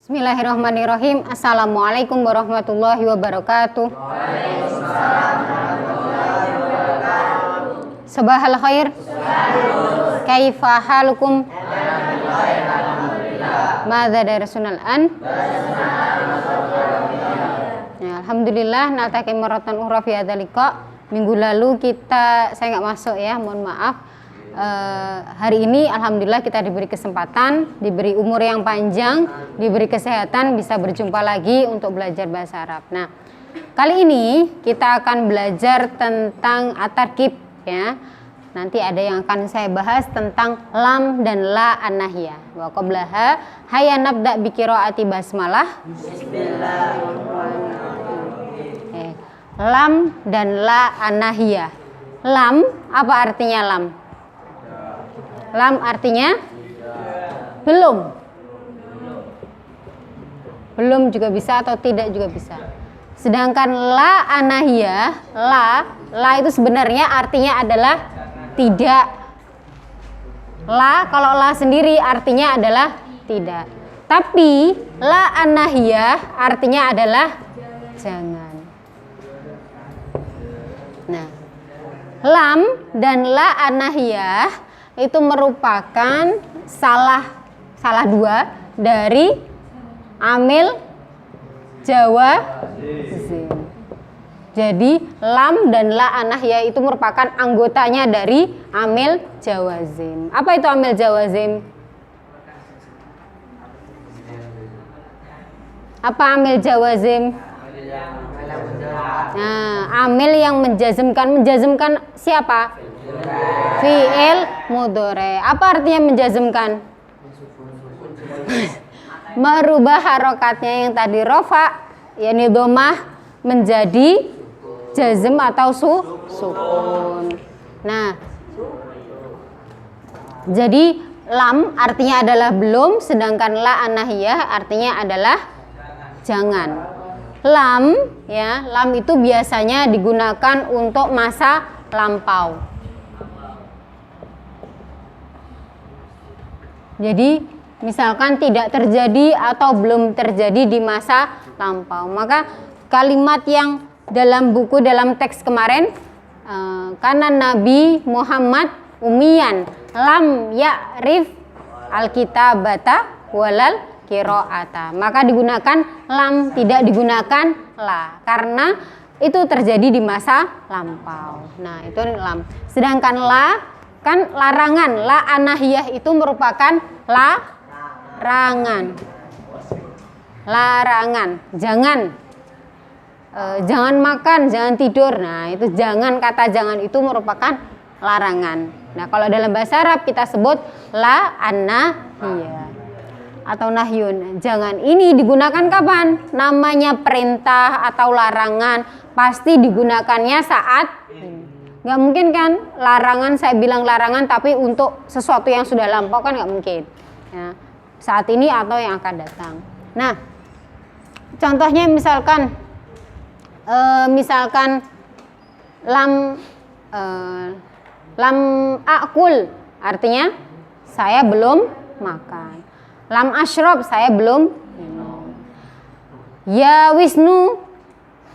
Bismillahirrahmanirrahim. Assalamualaikum warahmatullahi wabarakatuh. Sabahal khair. Kaifa halukum? Madza darasunal an? Ya, alhamdulillah nataki maratan ukhra fi hadzal liqa. Minggu lalu saya nggak masuk ya, mohon maaf. Hari ini alhamdulillah kita diberi kesempatan, diberi umur yang panjang, diberi kesehatan, bisa berjumpa lagi untuk belajar bahasa Arab. Nah, kali ini kita akan belajar tentang at-tarkib ya. Nanti ada yang akan saya bahas tentang lam dan la an-nahiyah. Wa qablaha hayya nabda bi qiraati basmalah. Bismillahirrahmanirrahim. Lam dan la an-nahiyah. Lam, apa artinya lam? Lam artinya belum. Belum juga bisa atau tidak juga bisa. Sedangkan la anahiyah, la itu sebenarnya artinya adalah tidak. La kalau la sendiri artinya adalah tidak. Tapi la anahiyah artinya adalah jangan. Nah, lam dan la anahiyah itu merupakan salah dua dari amil jawazim. Jadi lam dan la anahiyah itu merupakan anggotanya dari amil jawazim. Apa itu amil jawazim? Apa amil jawazim? Nah, amil yang menjazmkan siapa? Fi'il mudhari. Apa artinya menjazmkan? Merubah harokatnya yang tadi rofa, yakni domah, menjadi jazm atau sukun. Nah, jadi lam artinya adalah belum, sedangkan la anahiyah artinya adalah jangan. Lam ya, lam itu biasanya digunakan untuk masa lampau. Jadi misalkan tidak terjadi atau belum terjadi di masa lampau, maka kalimat yang dalam teks kemarin, karena Nabi Muhammad umiyan lam ya'rif alkitabata walal qiraata, maka digunakan lam, tidak digunakan la, karena itu terjadi di masa lampau. Nah, itu lam. Sedangkan la kan larangan, la anahiyah itu merupakan larangan, jangan, jangan makan, jangan tidur. Nah, itu jangan, kata jangan itu merupakan larangan. Nah, kalau dalam bahasa Arab kita sebut la anahiyah atau nahyun. Jangan ini digunakan kapan? Namanya perintah atau larangan pasti digunakannya saat ini. Nggak mungkin kan larangan, saya bilang larangan tapi untuk sesuatu yang sudah lampau kan nggak mungkin ya, saat ini atau yang akan datang. Nah, contohnya misalkan lam akul artinya saya belum makan. Lam ashrob saya belum minum. Ya Wisnu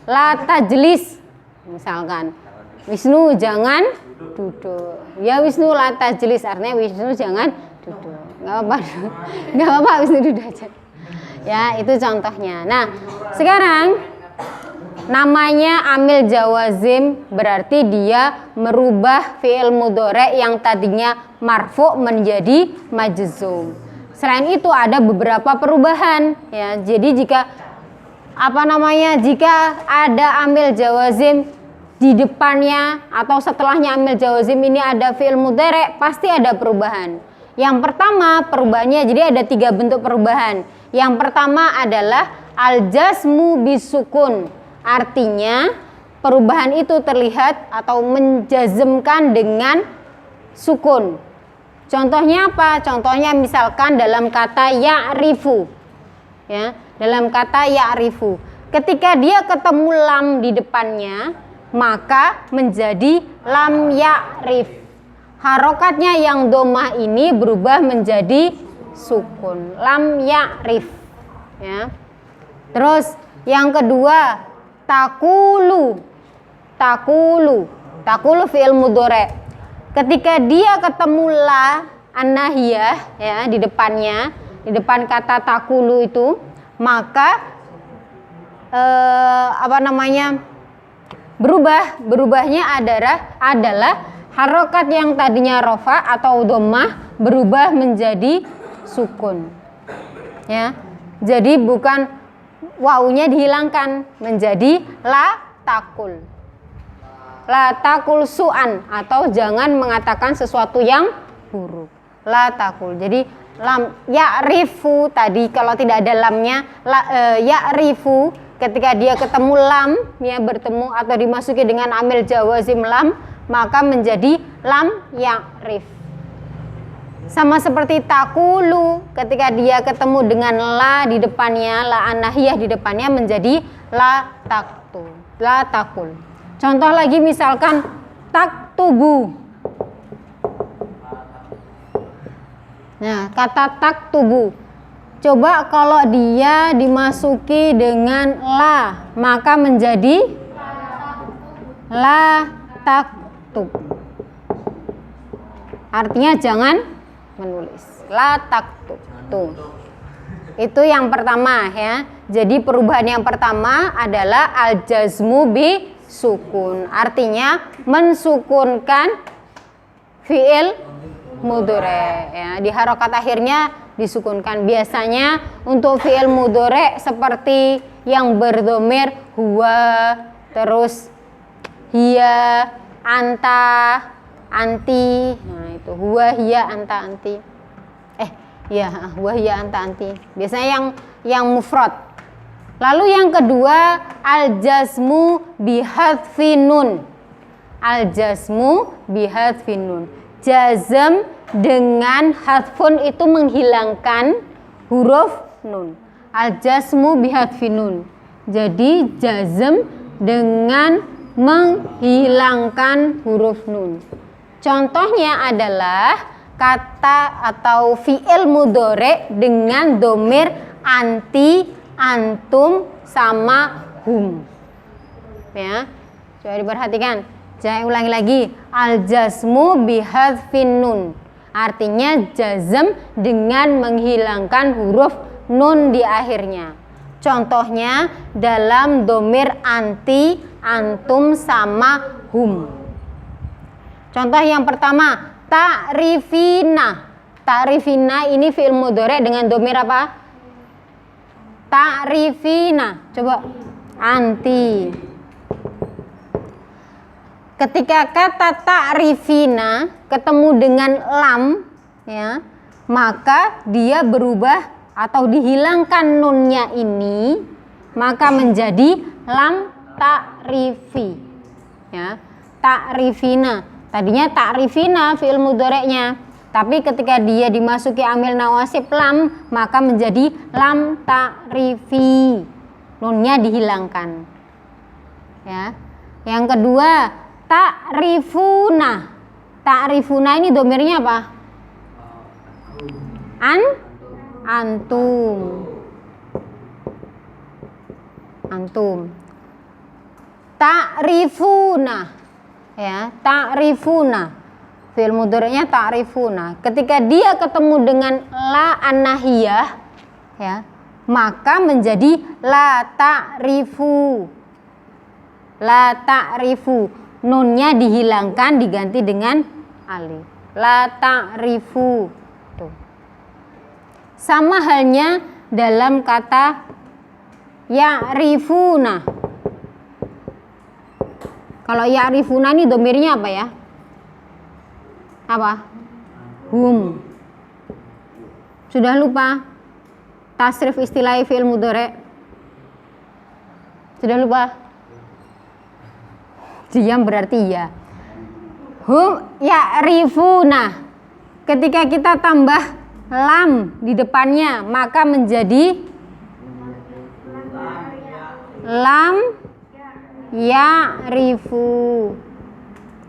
la tajlis, misalkan Wisnu jangan duduk. Ya Wisnu la tajlis artinya Wisnu jangan duduk. Enggak apa-apa Wisnu duduk aja. Ya, itu contohnya. Nah, sekarang namanya amil jawazim berarti dia merubah fi'il mudhari yang tadinya marfu menjadi majzum. Selain itu ada beberapa perubahan ya. Jadi jika jika ada amil jawazim di depannya atau setelahnya amil jawazim ini ada fi'il mudhari, pasti ada perubahan. Yang pertama perubahannya, jadi ada 3 bentuk perubahan. Yang pertama adalah al-jazmu bisukun, artinya perubahan itu terlihat atau menjazmkan dengan sukun. Contohnya apa? Contohnya misalkan dalam kata ya'rifu ya, dalam kata ya'rifu, ketika dia ketemu lam di depannya maka menjadi lam ya'rif. Harokatnya yang domah ini berubah menjadi sukun, lam ya'rif. ya. Terus yang kedua takulu. Takulu fi'il mudhari. Ketika dia ketemu la an-nahiyah ya di depannya, di depan kata takulu itu, maka berubahnya adalah harokat yang tadinya rofa atau dhammah berubah menjadi sukun ya. Jadi bukan wawunya dihilangkan menjadi la takul su'an, atau jangan mengatakan sesuatu yang buruk. La takul. Jadi lam ya'rifu tadi kalau tidak ada lamnya ya'rifu, ketika dia ketemu lam ya, bertemu atau dimasuki dengan amil jawazim lam, maka menjadi lam ya'rif. Sama seperti takulu, ketika dia ketemu dengan la di depannya, la an-nahiyah di depannya, menjadi la takul. Contoh lagi misalkan taktubu. Nah, kata taktubu, coba kalau dia dimasuki dengan la, maka menjadi la taktub. Artinya jangan menulis. La taktub. Tuh. Itu yang pertama ya. Jadi perubahan yang pertama adalah al-jazmu bi sukun. Artinya mensukunkan fi'il mudhari ya, di harokat akhirnya disukunkan. Biasanya untuk fi'il mudhari seperti yang berdhamir huwa, terus hiya, anta, anti. Nah, itu huwa, hiya, anta, anti. Huwa, hiya, anta, anti. Biasanya yang mufrad. Lalu yang kedua al-jazmu bihadfin nun. Al-jazmu bihadfin nun. Jazm dengan hadfun itu menghilangkan huruf nun. Al-jazmu bihadfin nun. Jadi jazm dengan menghilangkan huruf nun. Contohnya adalah kata atau fi'il mudhari dengan dhamir anti, antum, sama hum. Ya, coba diperhatikan. Saya ulangi lagi. Al-jazmu bihadfin nun. Artinya jazm dengan menghilangkan huruf nun di akhirnya. Contohnya dalam dhamir anti, antum, sama hum. Contoh yang pertama, ta'rifina. Ta'rifina ini fi'il mudhari dengan dhamir apa? Ta'rifina. Coba anti. Ketika kata ta'rifina ketemu dengan lam ya, maka dia berubah atau dihilangkan nunnya ini, maka menjadi lam ta'rifi. Ya, ta'rifina. Tadinya ta'rifina fi'il mudhari'nya, tapi ketika dia dimasuki amil nawasib lam, maka menjadi lam ta'rifi. Nunnya dihilangkan. Ya. Yang kedua, ta'rifuna. Ta'rifuna ini domirnya apa? Antum. Antum. Ta'rifuna. Ya, ta'rifuna. Fi'il mudhari'nya ta'rifuna. Ketika dia ketemu dengan la an-nahiyah ya, maka menjadi la ta'rifu. La ta'rifu. Nunnya dihilangkan diganti dengan alif. La ta'rifu. Tuh. Sama halnya dalam kata ya'rifuna. Kalau ya'rifuna ini domirnya apa ya? Apa? Hum. Sudah lupa? Tasrif istilah fi'il mudhari'. Sudah lupa? Diam berarti ya. Hum ya'rifuna. Ketika kita tambah lam di depannya, maka menjadi lam ya'rifu.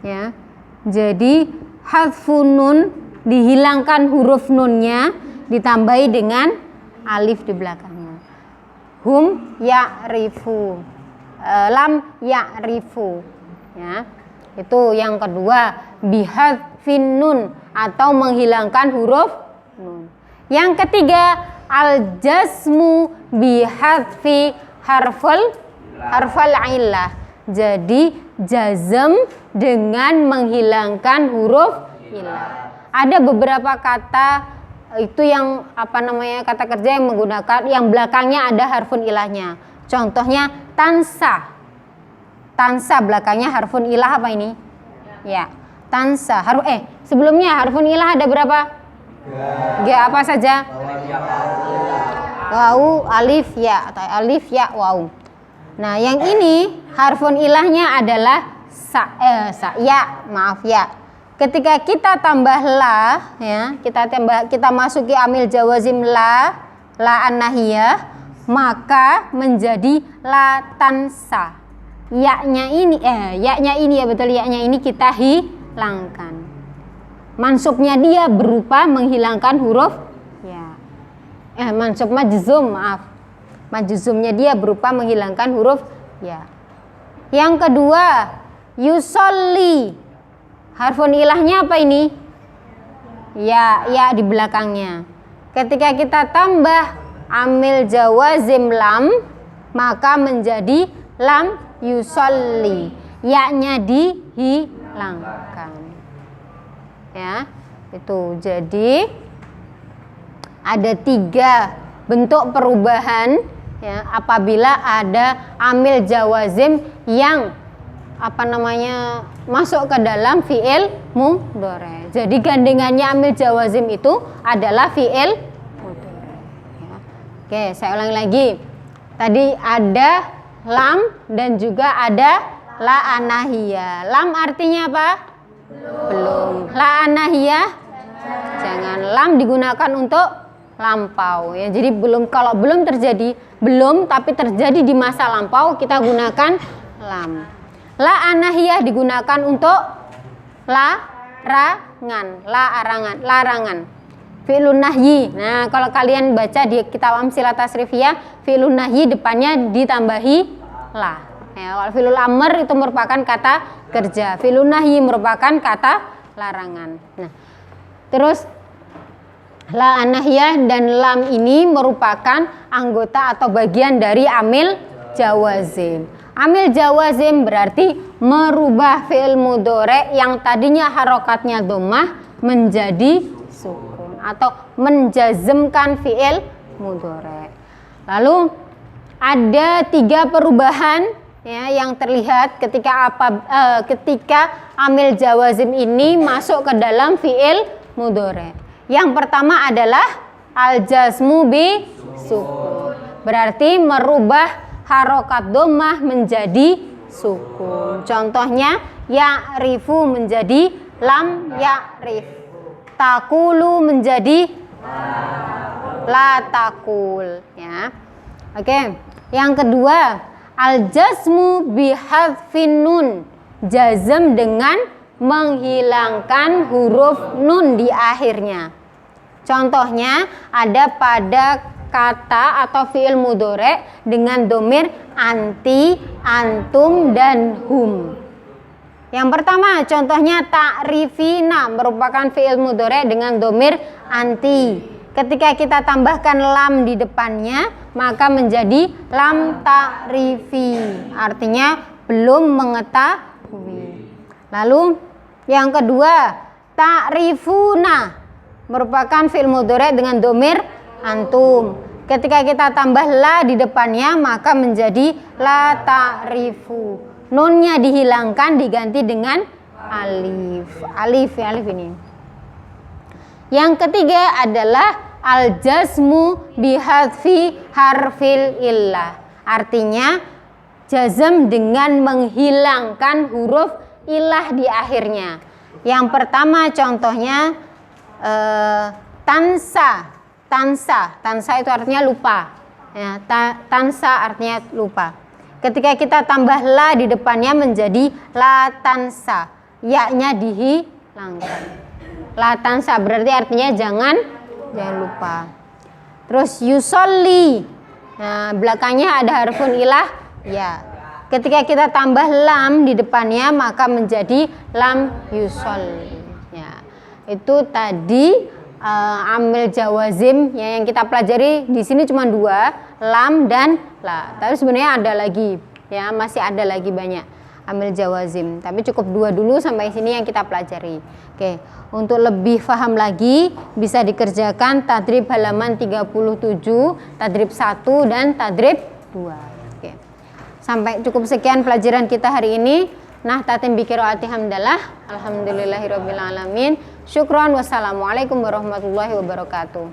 Ya. Jadi hadfun nun, dihilangkan huruf nunnya, ditambahi dengan alif di belakangnya. hum ya'rifu, lam ya'rifu, ya. Itu yang kedua, bihadfin nun atau menghilangkan huruf nun. Yang ketiga, al-jazmu bihadfi harfal illah. Jadi jazm dengan menghilangkan huruf illah. Ada beberapa kata itu yang kata kerja yang menggunakan yang belakangnya ada harfun ilahnya. Contohnya tansa. Tansa belakangnya harfun ilah apa ini? Ya, tansa. Sebelumnya harfun ilah ada berapa? G apa saja? Wawu, alif, ya, atau alif, ya, wawu. Nah, yang ini harfun ilahnya adalah ya. Ketika kita tambah la, ya, kita masuki amil jawazim la an-nahiyah, maka menjadi la tansa. Yaknya ini ya betul, yaknya ini kita hilangkan. Mansubnya dia berupa menghilangkan huruf ya. Mansub majzum, maaf. Majzumnya dia berupa menghilangkan huruf ya. Yang kedua, yusolli. Harfun ilahnya apa ini? Ya di belakangnya. Ketika kita tambah amil jawazim lam, maka menjadi lam yusolli. Ya-nya dihilangkan. Ya, itu. Jadi ada 3 bentuk perubahan, ya, apabila ada amil jawazim yang masuk ke dalam fi'il mudhari. Jadi gandengannya amil jawazim itu adalah fi'il mudhari. Ya. Oke, saya ulangi lagi. Tadi ada lam dan juga ada la anahiyah. Lam artinya apa? Belum. La anahiyah jangan. Lam digunakan untuk lampau, ya. Jadi kalau belum terjadi, tapi terjadi di masa lampau, kita gunakan lam. La anahiyah digunakan untuk larangan. Fi'lun nahyi. Nah, kalau kalian baca di kitab Amsilah Tasrifiyah, fi'lun nahyi depannya ditambahi la. Ya, kalau fi'lul amr itu merupakan kata kerja. Fi'lun nahyi merupakan kata larangan. Nah, terus la anahiyah dan lam ini merupakan anggota atau bagian dari amil jawazim. Amil jawazim berarti merubah fi'il mudhari yang tadinya harokatnya dhammah menjadi sukun atau menjazmkan fi'il mudhari. Lalu ada 3 perubahan, ya, yang terlihat ketika amil jawazim ini masuk ke dalam fi'il mudhari. Yang pertama adalah al-jazmu bi sukun. Berarti merubah harokat dhammah menjadi sukun. Contohnya ya'rifu menjadi lam ya'rif. Takulu menjadi la takul, ya. Oke. Yang kedua, al-jazmu bi hadfin nun. Jazm dengan menghilangkan huruf nun di akhirnya. Contohnya ada pada kata atau fi'il mudhari dengan domir anti, antum, dan hum. Yang pertama, contohnya ta'rifina merupakan fi'il mudhari dengan domir anti. Ketika kita tambahkan lam di depannya, maka menjadi lam ta'rifi, artinya belum mengetahui. Lalu yang kedua, ta'rifuna merupakan fi'il mudhari dengan domir antum. Ketika kita tambah la di depannya, maka menjadi la ta'rifu. Nunnya dihilangkan diganti dengan alif. Alif ini. Yang ketiga adalah al-jazmu bihadfi harfil illah. Artinya jazm dengan menghilangkan huruf ilah di akhirnya. Yang pertama contohnya tansa itu artinya lupa, ya, tansa artinya lupa. Ketika kita tambah la di depannya menjadi la tansa, ya-nya dihilangkan. La tansa berarti artinya jangan lupa. Terus yusolli Nah, belakangnya ada harfun ilah ya. Ketika kita tambah lam di depannya maka menjadi lam yusolli. Ya. Itu tadi amil jawazim ya, yang kita pelajari di sini cuma 2, lam dan la. Tapi sebenarnya ada lagi ya, masih ada lagi banyak amil jawazim. Tapi cukup 2 dulu sampai sini yang kita pelajari. Oke, untuk lebih paham lagi bisa dikerjakan tadrib halaman 37, tadrib 1 dan tadrib 2. Oke. Sampai cukup sekian pelajaran kita hari ini. Nah, tatim bikiroati hamdalah. Alhamdulillahirabbil alamin. Syukron. Wassalamualaikum warahmatullahi wabarakatuh.